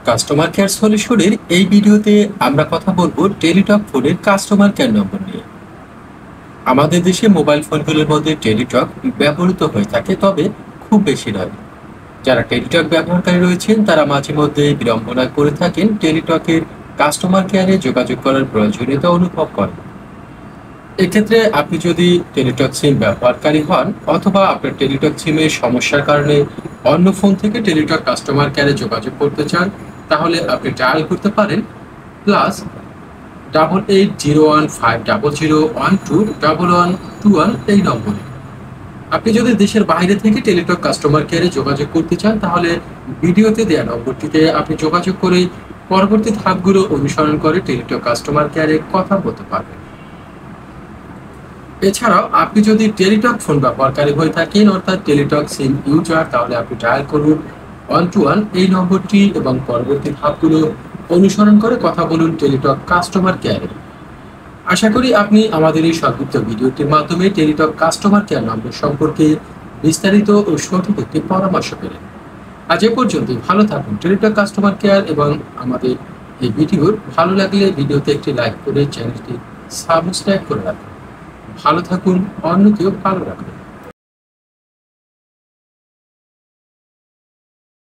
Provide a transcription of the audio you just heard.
Customer care সলিউশনের এই ভিডিওতে আমরা কথা বলবো টেলিটক ফোনের কাস্টমার কেয়ার নম্বর নিয়ে। আমাদের দেশে মোবাইল ফোনগুলোর মধ্যে টেলিটক ব্যবহৃত হয়ে থাকে, তবে খুব বেশি নয়। যারা টেলিটক ব্যবহারকারী রয়েছেন তারা মাঝে মধ্যে বিড়ম্বনায় পড়ে থাকেন, টেলিটকের কাস্টমার কেয়ারে যোগাযোগ করার প্রয়োজনীয়তা অনুভব করেন। এক্ষেত্রে আপনি যদি টেলিটক সিম ব্যবহারকারী হন অথবা আপনার টেলিটক সিমের সমস্যার কারণে অন্য ফোন থেকে টেলিটক কাস্টমার কেয়ারে যোগাযোগ করতে চান, তাহলে আপনি ডায়াল করতে পারেন +880150012121 এই নম্বরে। আপনি যদি দেশের বাইরে থেকে টেলিটক কাস্টমার কেয়ারে যোগাযোগ করতে চান, তাহলে ভিডিওতে দেওয়া নম্বরটিতে আপনি যোগাযোগ করে পরবর্তী ধাপগুলো অনুসরণ করে টেলিটক কাস্টমার কেয়ারে কথা বলতে পারবেন। এছাড়াও আপনি যদি টেলিটক ফোন ব্যবহারকারী হয়ে থাকেন অর্থাৎ টেলিটক সিম ইউজার, তাহলে আপনি ডায়াল করুন 121 এই নম্বরটি এবং পরবর্তী ধাপগুলো অনুসরণ করে কথা বলুন টেলিটক কাস্টমার কেয়ারে। আশা করি আপনি আমাদের এই সংক্ষিপ্ত ভিডিওটির মাধ্যমে টেলিটক কাস্টমার কেয়ার নম্বর সম্পর্কে বিস্তারিত ও সঠিক একটি পরামর্শ পেলেন। আজ এ পর্যন্তই। ভালো থাকুন। টেলিটক কাস্টমার কেয়ার এবং আমাদের এই ভিডিওর ভালো লাগলে ভিডিওতে একটি লাইক করে চ্যানেলটি সাবস্ক্রাইব করে রাখুন। ভালো থাকুন, অন্যকেও ভালো রাখুন।